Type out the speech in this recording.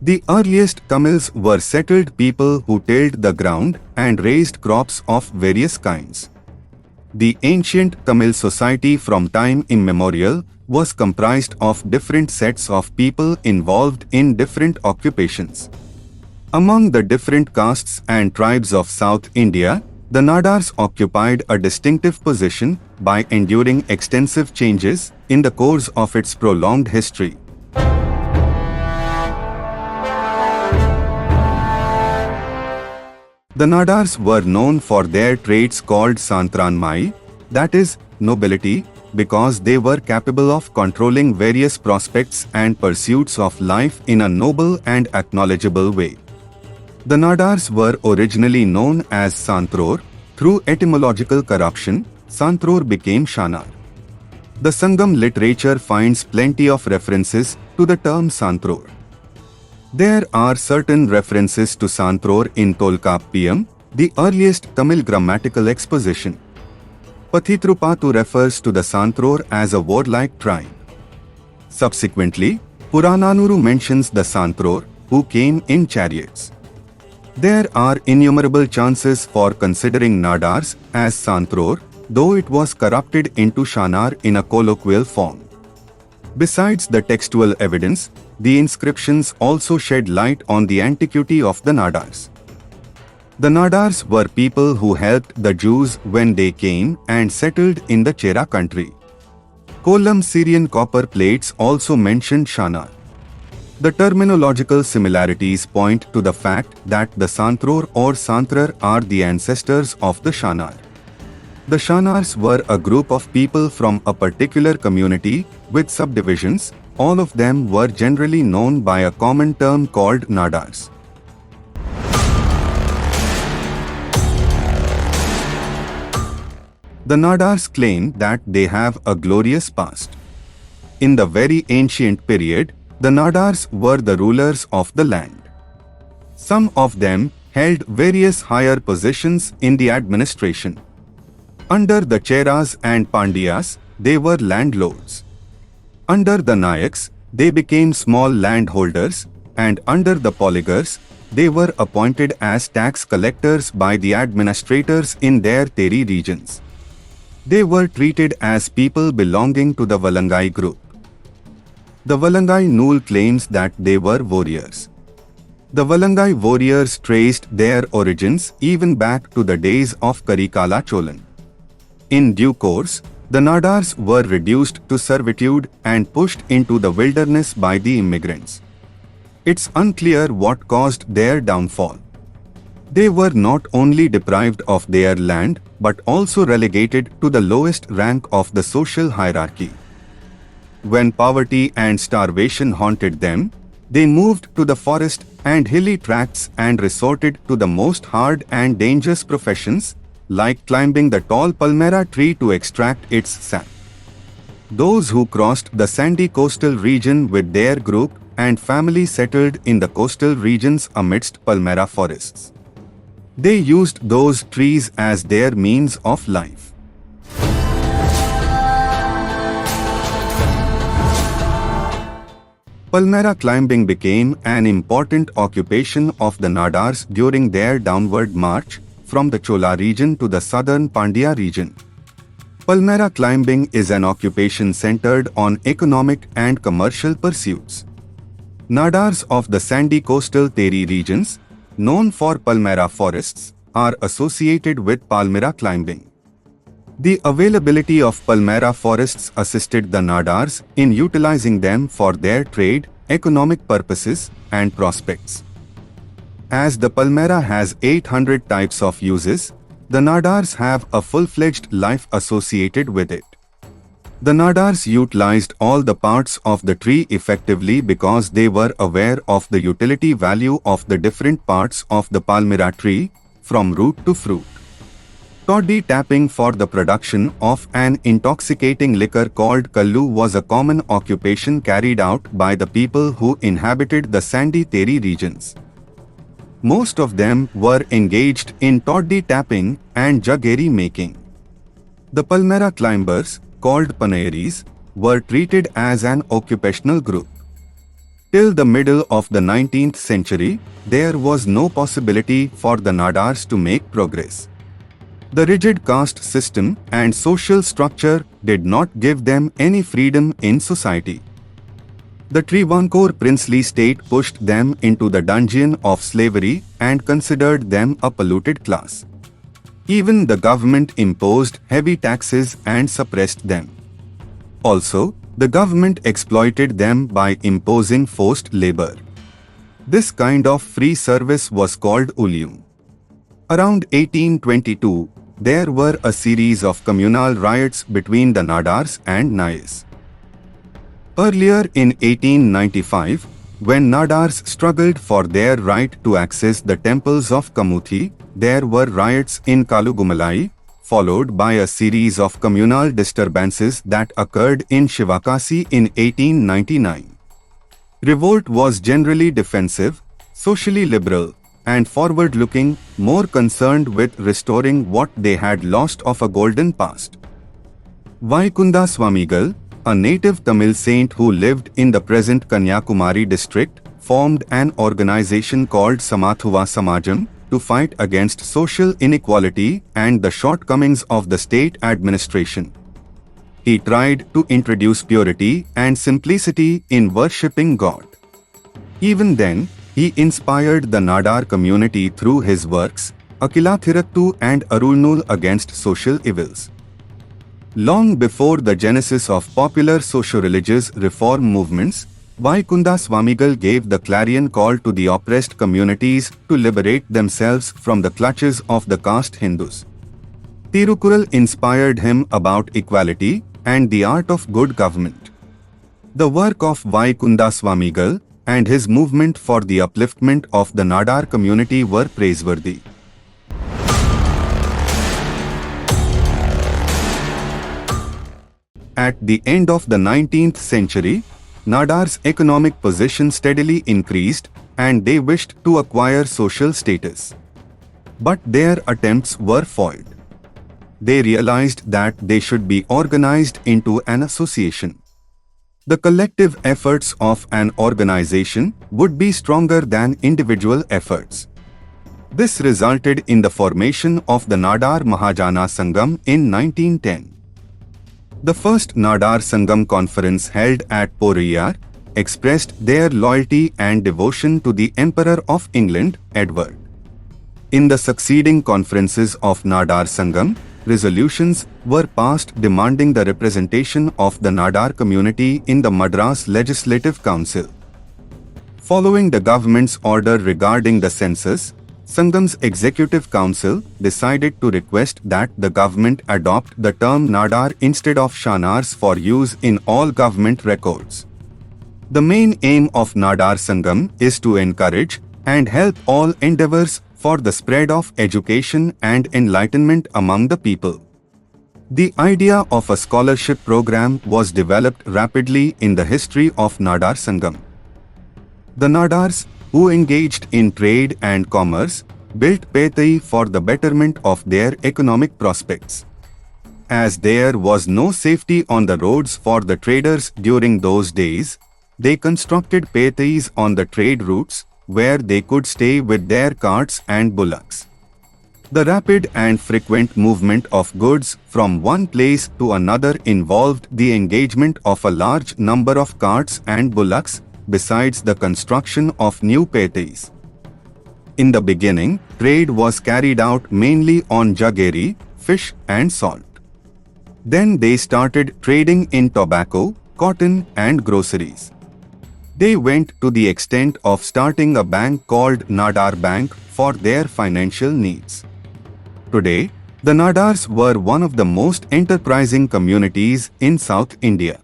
The earliest Tamils were settled people who tilled the ground and raised crops of various kinds. The ancient Tamil society from time immemorial was comprised of different sets of people involved in different occupations. Among the different castes and tribes of South India, the Nadars occupied a distinctive position by enduring extensive changes in the course of its prolonged history. The Nadars were known for their traits called Santranmai, that is, nobility, because they were capable of controlling various prospects and pursuits of life in a noble and acknowledgeable way. The Nadars were originally known as Shantor. Through etymological corruption, Shantor became Shannar. The Sangam literature finds plenty of references to the term Shantor. There are certain references to Shantor in Tolkappiyam, the earliest Tamil grammatical exposition. Pathitrupathu refers to the Shantor as a warlike tribe. Subsequently, Purananuru mentions the Shantor, who came in chariots. There are innumerable chances for considering Nadars as Shantor, though it was corrupted into Shannar in a colloquial form. Besides the textual evidence, the inscriptions also shed light on the antiquity of the Nadars. The Nadars were people who helped the Jews when they came and settled in the Chera country. Kollam Syrian copper plates also mention Shannar. The terminological similarities point to the fact that the Shantor or Shantrar are the ancestors of the Shannar. The Shannars were a group of people from a particular community with subdivisions. All of them were generally known by a common term called Nadars. The Nadars claim that they have a glorious past. In the very ancient period, the Nadars were the rulers of the land. Some of them held various higher positions in the administration. Under the Cheras and Pandyas, they were landlords. Under the Nayaks, they became small landholders, and under the Polygars, they were appointed as tax collectors by the administrators in their Teri regions. They were treated as people belonging to the Valangai group. The Valangai Nool claims that they were warriors. The Valangai warriors traced their origins even back to the days of Karikala Cholan. In due course, the Nadars were reduced to servitude and pushed into the wilderness by the immigrants. It's unclear what caused their downfall. They were not only deprived of their land but also relegated to the lowest rank of the social hierarchy. When poverty and starvation haunted them, they moved to the forest and hilly tracts and resorted to the most hard and dangerous professions, like climbing the tall palmera tree to extract its sap. Those who crossed the sandy coastal region with their group and family settled in the coastal regions amidst palmera forests. They used those trees as their means of life. Palmera climbing became an important occupation of the Nadars during their downward march from the Chola region to the southern Pandya region. Palmera climbing is an occupation centered on economic and commercial pursuits. Nadars of the sandy coastal Teri regions, known for Palmera forests, are associated with Palmera climbing. The availability of Palmera forests assisted the Nadars in utilizing them for their trade, economic purposes, and prospects. As the Palmera has 800 types of uses, the Nadars have a full-fledged life associated with it. The Nadars utilized all the parts of the tree effectively because they were aware of the utility value of the different parts of the Palmera tree, from root to fruit. Toddy tapping for the production of an intoxicating liquor called kallu was a common occupation carried out by the people who inhabited the sandy Teri regions. Most of them were engaged in toddy tapping and jaggery making. The Palmera climbers, called Panayaris, were treated as an occupational group. Till the middle of the 19th century, there was no possibility for the Nadars to make progress. The rigid caste system and social structure did not give them any freedom in society. The Travancore princely state pushed them into the dungeon of slavery and considered them a polluted class. Even the government imposed heavy taxes and suppressed them. Also, the government exploited them by imposing forced labor. This kind of free service was called eleyloo. Around 1822, there were a series of communal riots between the Nadars and Nayas. Earlier in 1895, when Nadars struggled for their right to access the temples of Kamuthi, there were riots in Kalugumalai, followed by a series of communal disturbances that occurred in Shivakasi in 1899. Revolt was generally defensive, socially liberal, and forward-looking, more concerned with restoring what they had lost of a golden past. Vaikunda Swamikal, a native Tamil saint who lived in the present Kanyakumari district, formed an organization called Samathuva Samajam to fight against social inequality and the shortcomings of the state administration. He tried to introduce purity and simplicity in worshipping God. Even then, he inspired the Nadar community through his works, Akilathirattu and Arulnul against social evils. Long before the genesis of popular socio-religious reform movements, Vaikunda Swamikal gave the clarion call to the oppressed communities to liberate themselves from the clutches of the caste Hindus. Tirukural inspired him about equality and the art of good government. The work of Vaikunda Swamikal and his movement for the upliftment of the Nadar community were praiseworthy. At the end of the 19th century, Nadar's economic position steadily increased and they wished to acquire social status. But their attempts were foiled. They realized that they should be organized into an association. The collective efforts of an organization would be stronger than individual efforts. This resulted in the formation of the Nadar Mahajana Sangam in 1910. The first Nadar Sangam conference held at Poriyar expressed their loyalty and devotion to the Emperor of England, Edward. In the succeeding conferences of Nadar Sangam, resolutions were passed demanding the representation of the Nadar community in the Madras Legislative Council. Following the government's order regarding the census, Sangam's Executive Council decided to request that the government adopt the term Nadar instead of Shannars for use in all government records. The main aim of Nadar Sangam is to encourage and help all endeavors for the spread of education and enlightenment among the people. The idea of a scholarship program was developed rapidly in the history of Nadar Sangam. The Nadars, who engaged in trade and commerce, built Petai for the betterment of their economic prospects. As there was no safety on the roads for the traders during those days, they constructed Petais on the trade routes where they could stay with their carts and bullocks. The rapid and frequent movement of goods from one place to another involved the engagement of a large number of carts and bullocks, besides the construction of new Petais. In the beginning, trade was carried out mainly on jaggery, fish and salt. Then they started trading in tobacco, cotton and groceries. They went to the extent of starting a bank called Nadar Bank for their financial needs. Today, the Nadars were one of the most enterprising communities in South India.